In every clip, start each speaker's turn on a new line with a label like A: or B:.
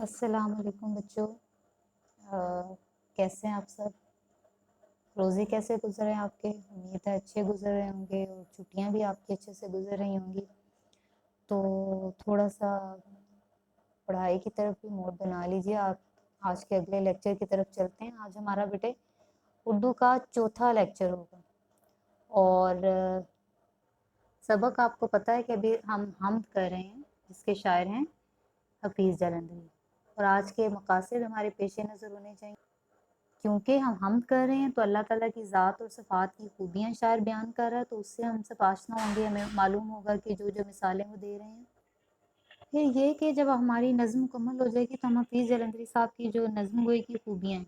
A: السلام علیکم بچوں، کیسے ہیں آپ سب؟ روزے کیسے گزر رہے ہیں آپ کے؟ امید ہے اچھے گزر رہے ہوں گے اور چھٹیاں بھی آپ کی اچھے سے گزر رہی ہوں گی۔ تو تھوڑا سا پڑھائی کی طرف بھی موڈ بنا لیجیے۔ آپ آج کے اگلے لیکچر کی طرف چلتے ہیں۔ آج ہمارا بیٹے اردو کا چوتھا لیکچر ہوگا اور سبق آپ کو پتہ ہے کہ ابھی ہم حمد کر رہے ہیں جس کے شاعر ہیں حفیظ جلندھری، اور آج کے مقاصد ہمارے پیش نظر ہونے چاہیے۔ کیونکہ ہم حمد کر رہے ہیں تو اللہ تعالیٰ کی ذات اور صفات کی خوبیاں شاعر بیان کر رہا ہے، تو اس سے ہم سب آشنا ہوں گے، ہمیں معلوم ہوگا کہ جو مثالیں وہ دے رہے ہیں۔ پھر یہ کہ جب ہماری نظم مکمل ہو جائے گی تو ہم حفیظ جلندھری صاحب کی جو نظم گوئی کی خوبیاں ہیں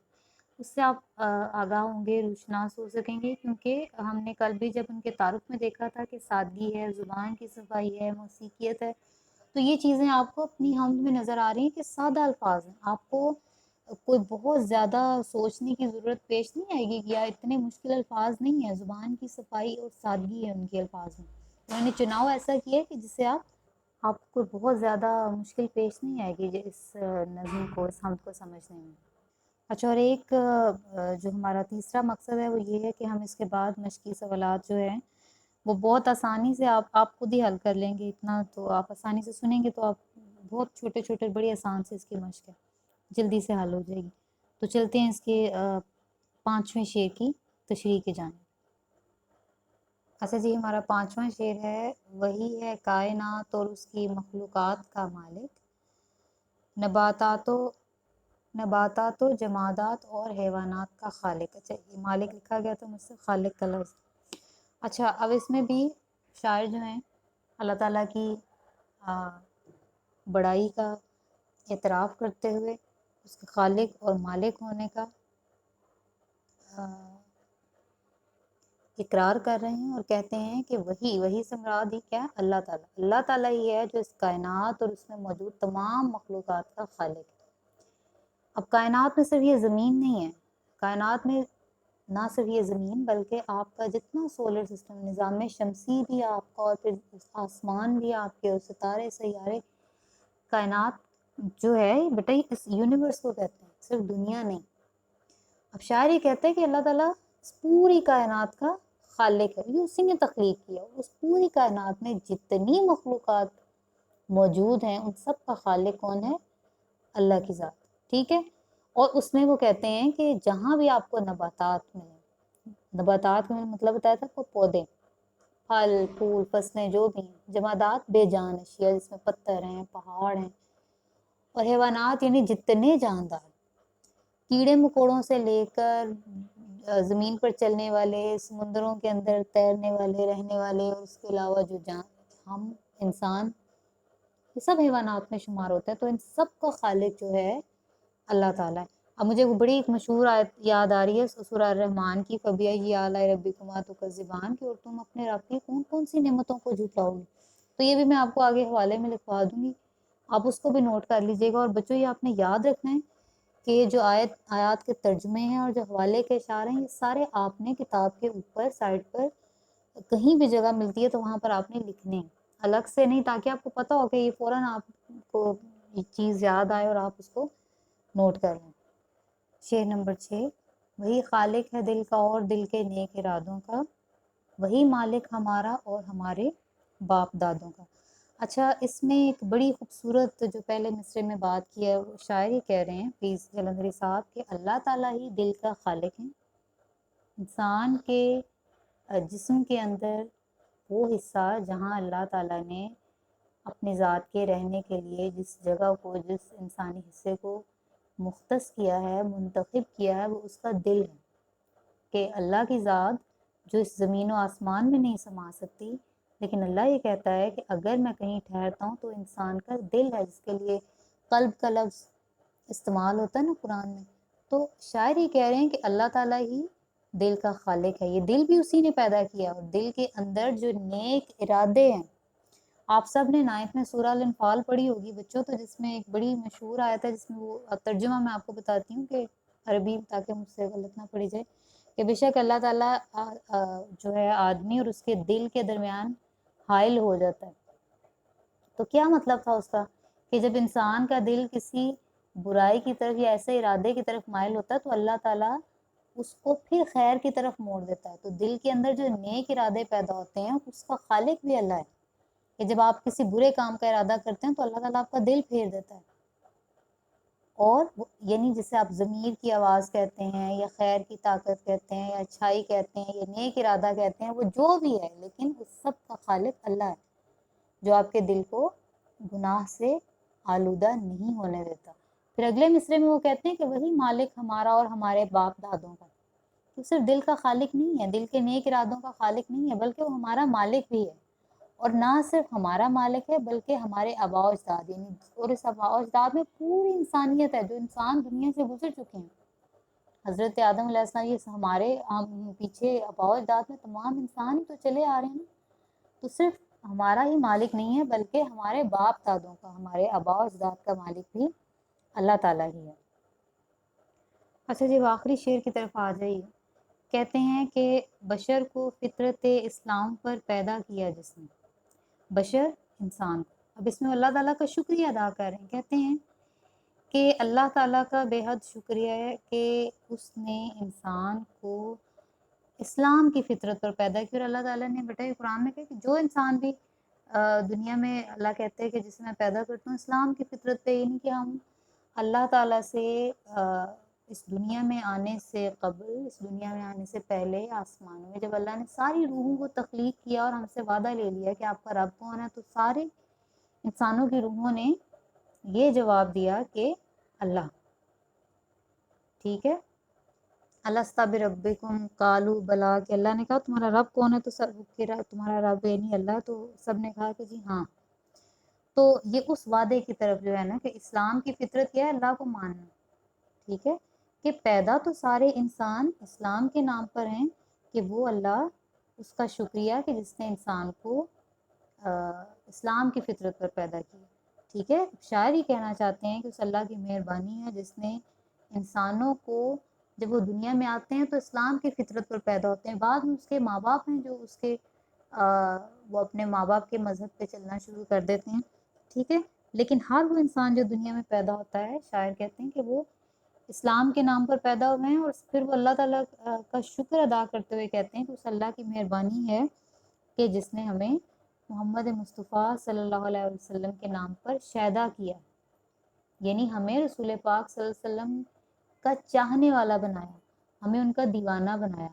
A: اس سے آپ آگاہ ہوں گے، روشناس ہو سکیں گے، کیونکہ ہم نے کل بھی جب ان کے تعارف میں دیکھا تھا کہ سادگی ہے، زبان کی صفائی ہے، موسیقیت ہے، تو یہ چیزیں آپ کو اپنی حمد میں نظر آ رہی ہیں کہ سادہ الفاظ ہیں۔ آپ کو کوئی بہت زیادہ سوچنے کی ضرورت پیش نہیں آئے گی یا اتنے مشکل الفاظ نہیں ہیں، زبان کی صفائی اور سادگی ہے ان کے الفاظ میں۔ انہوں نے چناؤ ایسا کیا ہے کہ جس سے آپ کو بہت زیادہ مشکل پیش نہیں آئے گی اس نظم کو، اس حمد کو سمجھنے میں۔ اچھا، اور ایک جو ہمارا تیسرا مقصد ہے وہ یہ ہے کہ ہم اس کے بعد مشقی سوالات جو ہیں وہ بہت آسانی سے آپ خود ہی حل کر لیں گے۔ اتنا تو آپ آسانی سے سنیں گے تو آپ بہت چھوٹے چھوٹے بڑی آسان سے اس کی مشق ہے، جلدی سے حل ہو جائے گی۔ تو چلتے ہیں اس کے 5ویں شعر کی تشریح کی جانب۔ اچھا جی، ہمارا 5واں شعر ہے: وہی ہے کائنات اور اس کی مخلوقات کا مالک، نباتات و جمادات اور حیوانات کا خالق۔ اچھا، یہ مالک لکھا گیا تو مجھ سے خالق کا لفظ۔ اچھا، اب اس میں بھی شاعر جو ہیں اللہ تعالیٰ کی بڑائی کا اعتراف کرتے ہوئے اس کے خالق اور مالک ہونے کا اقرار کر رہے ہیں اور کہتے ہیں کہ وہی سے مراد ہی کیا ہے؟ اللہ تعالیٰ ہی ہے جو اس کائنات اور اس میں موجود تمام مخلوقات کا خالق ہے۔ اب کائنات میں صرف یہ زمین نہیں ہے، کائنات میں نہ صرف یہ زمین بلکہ آپ کا جتنا سولر سسٹم، نظام شمسی بھی آپ کا، اور پھر آسمان بھی آپ کے، اور ستارے سیارے، کائنات جو ہے بیٹا اس یونیورس کو کہتے ہیں، صرف دنیا نہیں۔ اب شاعر یہ کہتے ہیں کہ اللہ تعالیٰ اس پوری کائنات کا خالق ہے، یہ اسی نے تخلیق کیا، اس پوری کائنات میں جتنی مخلوقات موجود ہیں ان سب کا خالق کون ہے؟ اللہ کی ذات، ٹھیک ہے۔ اور اس میں وہ کہتے ہیں کہ جہاں بھی آپ کو نباتات ملیں، نباتات میں مطلب بتایا تھا کو پودے، پھل پھول فصلیں جو بھی ہیں، جمادات بے جان اشیاء جس میں پتھر ہیں، پہاڑ ہیں، اور حیوانات یعنی جتنے جاندار، کیڑے مکوڑوں سے لے کر زمین پر چلنے والے، سمندروں کے اندر تیرنے والے، رہنے والے، اور اس کے علاوہ جو ہم انسان، یہ سب حیوانات میں شمار ہوتے ہیں۔ تو ان سب کا خالق جو ہے اللہ تعالیٰ ہے۔ اب مجھے وہ بڑی ایک مشہور آیت یاد آ رہی ہے سورہ الرحمن کی، فَبِأَيِّ آلَاءِ رَبِّكُمَا تُكَذِّبَانِ، کہ اور تم اپنے رب کی کون کون سی نعمتوں کو جھٹلاؤ گے۔ تو یہ بھی میں آپ کو آگے حوالے میں لکھوا دوں گی، آپ اس کو بھی نوٹ کر لیجئے گا۔ اور بچوں یہ آپ نے یاد رکھنا ہے کہ جو آیات کے ترجمے ہیں اور جو حوالے کے اشعار ہیں، یہ سارے آپ نے کتاب کے اوپر سائڈ پر کہیں بھی جگہ ملتی ہے تو وہاں پر آپ نے لکھنے ہیں، الگ سے نہیں، تاکہ آپ کو پتہ ہو کہ یہ فوراً آپ کو یہ چیز یاد آئے اور آپ اس کو نوٹ کر لیں۔ شعر نمبر 6: وہی خالق ہے دل کا اور دل کے نیک ارادوں کا، وہی مالک ہمارا اور ہمارے باپ دادوں کا۔ اچھا، اس میں ایک بڑی خوبصورت جو پہلے مصرے میں بات کی ہے، وہ شاعر ہی کہہ رہے ہیں حفیظ جلندھری صاحب کہ اللہ تعالیٰ ہی دل کا خالق ہے۔ انسان کے جسم کے اندر وہ حصہ جہاں اللہ تعالیٰ نے اپنی ذات کے رہنے کے لیے جس جگہ کو، جس انسانی حصے کو مختص کیا ہے، منتخب کیا ہے، وہ اس کا دل ہے۔ کہ اللہ کی ذات جو اس زمین و آسمان میں نہیں سما سکتی، لیکن اللہ یہ کہتا ہے کہ اگر میں کہیں ٹھہرتا ہوں تو انسان کا دل ہے، جس کے لیے قلب کا لفظ استعمال ہوتا ہے نا قرآن میں۔ تو شاعر یہ کہہ رہے ہیں کہ اللہ تعالیٰ ہی دل کا خالق ہے، یہ دل بھی اسی نے پیدا کیا، اور دل کے اندر جو نیک ارادے ہیں، آپ سب نے 9th میں سورہ الانفال پڑھی ہوگی بچوں، تو جس میں ایک بڑی مشہور آیت ہے جس میں وہ ترجمہ میں آپ کو بتاتی ہوں کہ عربی، تاکہ مجھ سے غلط نہ پڑی جائے، کہ بے شک اللہ تعالیٰ جو ہے آدمی اور اس کے دل کے درمیان حائل ہو جاتا ہے۔ تو کیا مطلب تھا اس کا؟ کہ جب انسان کا دل کسی برائی کی طرف یا ایسے ارادے کی طرف مائل ہوتا ہے تو اللہ تعالیٰ اس کو پھر خیر کی طرف موڑ دیتا ہے۔ تو دل کے اندر جو نیک ارادے پیدا ہوتے ہیں اس کا خالق بھی اللہ ہے، کہ جب آپ کسی برے کام کا ارادہ کرتے ہیں تو اللہ تعالیٰ آپ کا دل پھیر دیتا ہے، اور یعنی جسے آپ ضمیر کی آواز کہتے ہیں یا خیر کی طاقت کہتے ہیں یا اچھائی کہتے ہیں یا نیک ارادہ کہتے ہیں، وہ جو بھی ہے لیکن اس سب کا خالق اللہ ہے، جو آپ کے دل کو گناہ سے آلودہ نہیں ہونے دیتا۔ پھر اگلے مصرے میں وہ کہتے ہیں کہ وہی مالک ہمارا اور ہمارے باپ دادوں کا، تو صرف دل کا خالق نہیں ہے، دل کے نیک ارادوں کا خالق نہیں ہے، بلکہ وہ ہمارا مالک بھی ہے، اور نہ صرف ہمارا مالک ہے بلکہ ہمارے آباء و اجداد، یعنی اور اس آباء و اجداد میں پوری انسانیت ہے، جو انسان دنیا سے گزر چکے ہیں۔ حضرت آدم علیہ السلام، یہ ہمارے پیچھے آباء و اجداد میں تمام انسان ہی تو چلے آ رہے ہیں نا، تو صرف ہمارا ہی مالک نہیں ہے بلکہ ہمارے باپ دادوں کا، ہمارے آباء و اجداد کا مالک بھی اللہ تعالیٰ ہی ہے۔ اچھا جی، آخری شعر کی طرف آ جائیے۔ کہتے ہیں کہ بشر کو فطرت اسلام پر پیدا کیا جس نے، بشر انسان کو، اب اس میں اللہ تعالیٰ کا شکریہ ادا کر رہے ہیں، کہتے ہیں کہ اللہ تعالیٰ کا بے حد شکریہ ہے کہ اس نے انسان کو اسلام کی فطرت پر پیدا کیا، اور اللہ تعالیٰ نے بیٹا قرآن میں کہا کہ جو انسان بھی دنیا میں، اللہ کہتے ہیں کہ جسے میں پیدا کرتا ہوں اسلام کی فطرت پہ، یعنی کہ ہم اللہ تعالیٰ سے اس دنیا میں آنے سے قبل، اس دنیا میں آنے سے پہلے آسمانوں میں جب اللہ نے ساری روحوں کو تخلیق کیا اور ہم سے وعدہ لے لیا کہ آپ کا رب کون ہے، تو سارے انسانوں کی روحوں نے یہ جواب دیا کہ اللہ، ٹھیک ہے، الست بربکم قالوا بلا، کہ اللہ نے کہا تمہارا رب کون ہے، تو سب تمہارا رب یعنی اللہ، تو سب نے کہا کہ جی ہاں۔ تو یہ اس وعدے کی طرف جو ہے نا کہ اسلام کی فطرت کیا ہے، اللہ کو ماننا، ٹھیک ہے، کہ پیدا تو سارے انسان اسلام کے نام پر ہیں، کہ وہ اللہ اس کا شکریہ کہ جس نے انسان کو اسلام کی فطرت پر پیدا کیا، ٹھیک ہے۔ شاعر ہی کہنا چاہتے ہیں کہ اس اللہ کی مہربانی ہے جس نے انسانوں کو، جب وہ دنیا میں آتے ہیں تو اسلام کی فطرت پر پیدا ہوتے ہیں، بعد میں اس کے ماں باپ ہیں جو اس کے وہ اپنے ماں باپ کے مذہب پہ چلنا شروع کر دیتے ہیں، ٹھیک ہے، لیکن ہر وہ انسان جو دنیا میں پیدا ہوتا ہے، شاعر کہتے ہیں کہ وہ اسلام کے نام پر پیدا ہوئے ہیں، اور پھر وہ اللہ تعالیٰ کا شکر ادا کرتے ہوئے کہتے ہیں کہ اس اللہ کی مہربانی ہے کہ جس نے ہمیں محمد مصطفیٰ صلی اللہ علیہ وسلم کے نام پر شیدا کیا، یعنی ہمیں رسول پاک صلی اللہ علیہ وسلم کا چاہنے والا بنایا، ہمیں ان کا دیوانہ بنایا،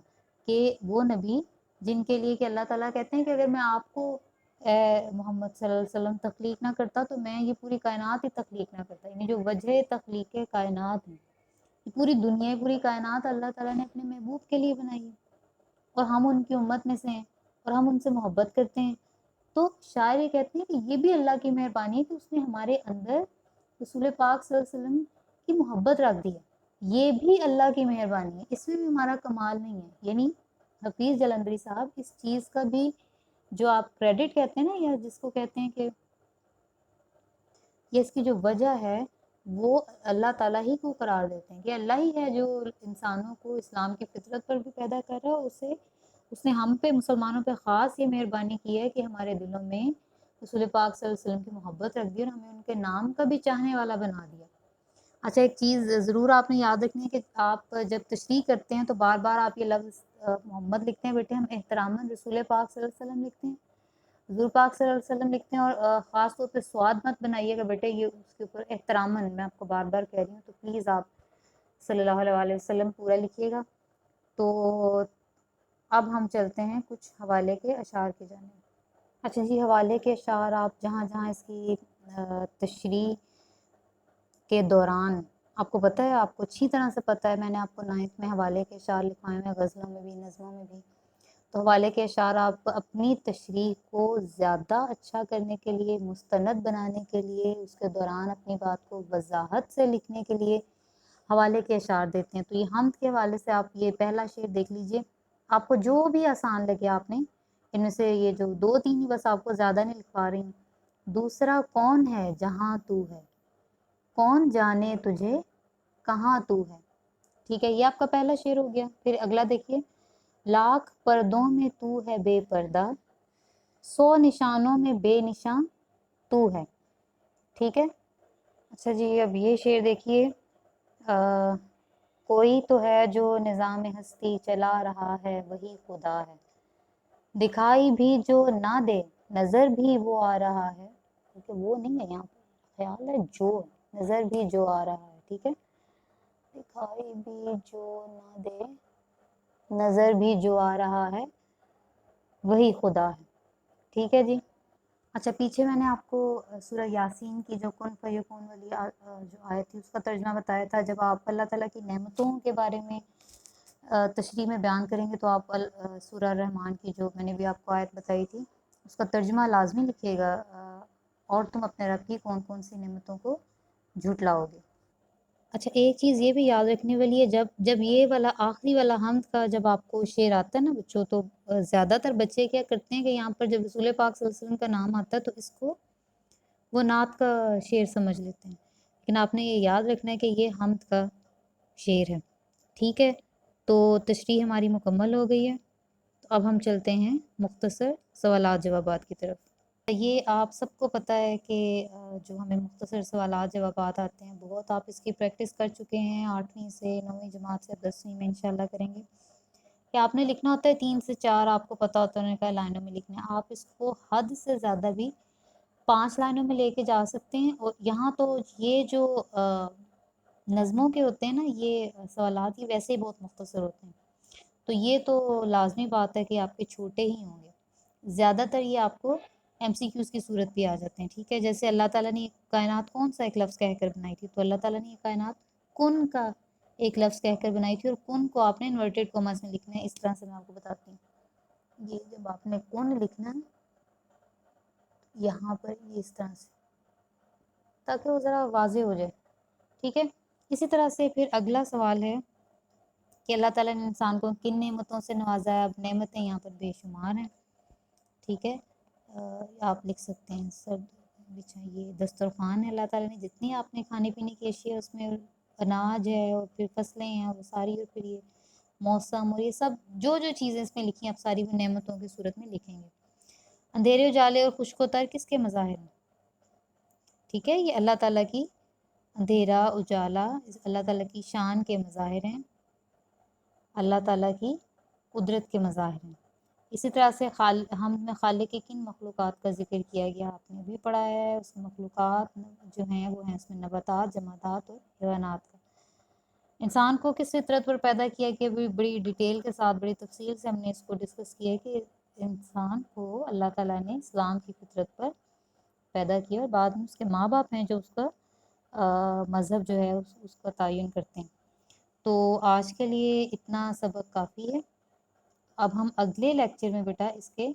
A: کہ وہ نبی جن کے لیے کہ اللہ تعالیٰ کہتے ہیں کہ اگر میں آپ کو اے محمد صلی اللہ علیہ وسلم تخلیق نہ کرتا تو میں یہ پوری کائنات ہی تخلیق نہ کرتا، یعنی جو وجہ تخلیق کائنات ہے، پوری دنیا، پوری کائنات اللہ تعالیٰ نے اپنے محبوب کے لیے بنائی ہے، اور ہم ان کی امت میں سے ہیں اور ہم ان سے محبت کرتے ہیں۔ تو شاعر یہ کہتے ہیں کہ یہ بھی اللہ کی مہربانی ہے کہ اس نے ہمارے اندر رسول پاک صلی اللہ علیہ وسلم کی محبت رکھ دی ہے، یہ بھی اللہ کی مہربانی ہے، اس میں بھی ہمارا کمال نہیں ہے، یعنی حفیظ جلندری صاحب اس چیز کا بھی جو آپ کریڈٹ کہتے ہیں نا، یا جس کو کہتے ہیں کہ یہ اس کی جو وجہ ہے وہ اللہ تعالیٰ ہی کو قرار دیتے ہیں کہ اللہ ہی ہے جو انسانوں کو اسلام کی فطرت پر بھی پیدا کر رہا ہے، اس نے ہم پہ مسلمانوں پہ خاص یہ مہربانی کی ہے کہ ہمارے دلوں میں رسول پاک صلی اللہ علیہ وسلم کی محبت رکھ دی اور ہمیں ان کے نام کا بھی چاہنے والا بنا دیا۔ اچھا، ایک چیز ضرور آپ نے یاد رکھنی ہے کہ آپ جب تشریح کرتے ہیں تو بار بار آپ یہ لفظ محمد لکھتے ہیں، بیٹے ہم احتراماً رسول پاک صلی اللہ علیہ وسلم لکھتے ہیں، حضور پاک صلی اللہ علیہ وسلم لکھتے ہیں، اور خاص طور پہ سواد مت بنائیے گا بیٹے، یہ اس کے اوپر احتراماً، میں آپ کو بار بار کہہ رہی ہوں، تو پلیز آپ صلی اللہ علیہ وسلم پورا لکھیے گا۔ تو اب ہم چلتے ہیں کچھ حوالے کے اشعار کی جانب۔ اچھا جی، حوالے کے اشعار آپ جہاں جہاں اس کی تشریح کے دوران، آپ کو پتہ ہے، آپ کو اچھی طرح سے پتہ ہے، میں نے آپ کو 9th میں حوالے کے اشعار لکھوائے ہیں، غزلوں میں بھی، نظموں میں بھی، تو حوالے کے اشعار آپ اپنی تشریح کو زیادہ اچھا کرنے کے لیے، مستند بنانے کے لیے، اس کے دوران اپنی بات کو وضاحت سے لکھنے کے لیے حوالے کے اشعار دیتے ہیں۔ تو یہ حمد کے حوالے سے آپ یہ پہلا شعر دیکھ لیجئے، آپ کو جو بھی آسان لگے، آپ نے ان میں سے یہ جو 2-3 ہی بس آپ کو زیادہ نہیں لکھوا رہی ہوں۔ دوسرا، کون ہے جہاں تو ہے، کون جانے تجھے کہاں تو ہے، ٹھیک ہے، یہ آپ کا پہلا شعر ہو گیا۔ پھر اگلا دیکھیے، لاکھ پردوں میں تو ہے بے پردہ، 100 نشانوں میں بے نشاں تو ہے، ٹھیک ہے۔ اچھا جی، اب یہ شعر دیکھیے، کوئی تو ہے جو نظام ہستی چلا رہا ہے وہی خدا ہے، دکھائی بھی جو نہ دے نظر بھی وہ آ رہا ہے، کیونکہ وہ نہیں ہے یہاں پر، خیال ہے جو نظر بھی جو آ رہا ہے، ٹھیک ہے، دکھائی بھی جو نہ دے نظر بھی جو آ رہا ہے وہی خدا ہے، ٹھیک ہے جی۔ اچھا، پیچھے میں نے آپ کو سورہ یاسین کی جو کن فیکون والی جو آیت تھی اس کا ترجمہ بتایا تھا۔ جب آپ اللہ تعالیٰ کی نعمتوں کے بارے میں تشریح میں بیان کریں گے تو آپ سورہ رحمان کی جو میں نے بھی آپ کو آیت بتائی تھی اس کا ترجمہ لازمی لکھیے گا، اور تم اپنے رب کی کون کون سی نعمتوں کو جھٹلاؤ گے۔ اچھا، ایک چیز یہ بھی یاد رکھنے والی ہے، جب یہ والا آخری والا حمد کا جب آپ کو شعر آتا ہے نا بچوں، تو زیادہ تر بچے کیا کرتے ہیں کہ یہاں پر جب رسول پاک صلی اللہ علیہ وسلم کا نام آتا ہے تو اس کو وہ نعت کا شعر سمجھ لیتے ہیں، لیکن آپ نے یہ یاد رکھنا ہے کہ یہ حمد کا شعر ہے، ٹھیک ہے۔ تو تشریح ہماری مکمل ہو گئی ہے، تو اب ہم چلتے ہیں مختصر سوالات جوابات کی طرف۔ یہ آپ سب کو پتہ ہے کہ جو ہمیں مختصر سوالات جوابات آتے ہیں بہت آپ اس کی پریکٹس کر چکے ہیں، 8ویں سے 9ویں جماعت سے 10ویں میں انشاءاللہ کریں گے، کہ آپ نے لکھنا ہوتا ہے 3 سے 4، آپ کو پتہ ہوتا ہے انہوں نے کہا لائنوں میں لکھنا ہے، آپ اس کو حد سے زیادہ بھی 5 لائنوں میں لے کے جا سکتے ہیں۔ اور یہاں تو یہ جو نظموں کے ہوتے ہیں نا یہ سوالات، یہ ویسے ہی بہت مختصر ہوتے ہیں، تو یہ تو لازمی بات ہے کہ آپ کے چھوٹے ہی ہوں گے، زیادہ تر یہ آپ کو ایم سی کیوز کی صورت بھی آ جاتے ہیں، ٹھیک ہے۔ جیسے اللہ تعالیٰ نے کائنات کون سا ایک لفظ کہہ کر بنائی تھی، تو اللہ تعالیٰ نے یہ کائنات کن کا ایک لفظ کہہ کر بنائی تھی، اور کن کو آپ نے انورٹیڈ کوماز میں لکھنا ہے۔ اس طرح سے میں آپ کو بتاتی ہوں، یہ جب آپ نے کن لکھنا ہے یہاں پر یہ اس طرح سے، تاکہ وہ ذرا واضح ہو جائے، ٹھیک ہے۔ اسی طرح سے پھر اگلا سوال ہے کہ اللہ تعالیٰ نے انسان کو کن نعمتوں سے نوازا ہے، اب نعمتیں یہاں پر بے شمار ہیں، ٹھیک ہے۔ آپ لکھ سکتے ہیں سب بچھائیے دسترخوان ہے اللہ تعالیٰ نے، جتنی آپ نے کھانے پینے کی اشیاء اس میں اناج ہے اور پھر فصلیں ہیں وہ ساری، اور پھر یہ موسم اور یہ سب جو جو چیزیں اس میں لکھی ہیں آپ ساری وہ نعمتوں کی صورت میں لکھیں گے۔ اندھیرے اجالے اور خشک و تر کس کے مظاہر ہیں، ٹھیک ہے، یہ اللہ تعالیٰ کی اندھیرا اجالا اللہ تعالیٰ کی شان کے مظاہر ہیں، اللہ تعالیٰ کی قدرت کے مظاہر ہیں۔ اسی طرح سے ہم میں خالق کی کن مخلوقات کا ذکر کیا گیا، آپ نے بھی پڑھا ہے، اس مخلوقات جو ہیں وہ ہیں اس میں نباتات، جمادات اور حیوانات کا۔ انسان کو کس فطرت پر پیدا کیا کہ بڑی ڈیٹیل کے ساتھ بڑی تفصیل سے ہم نے اس کو ڈسکس کیا ہے کہ انسان کو اللہ تعالیٰ نے اسلام کی فطرت پر پیدا کیا، اور بعد میں اس کے ماں باپ ہیں جو اس کا مذہب جو ہے اس کا تعین کرتے ہیں۔ تو آج کے لیے اتنا سبق کافی ہے، اب ہم اگلے لیکچر میں بیٹا اس کے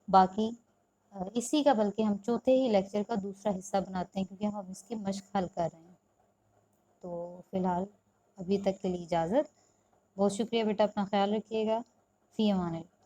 A: باقی اسی کا بلکہ ہم چوتھے ہی لیکچر کا دوسرا حصہ بناتے ہیں، کیونکہ ہم اس کی مشق حل کر رہے ہیں۔ تو فی الحال ابھی تک کے لیے اجازت، بہت شکریہ بیٹا، اپنا خیال رکھیے گا، فی امان اللہ۔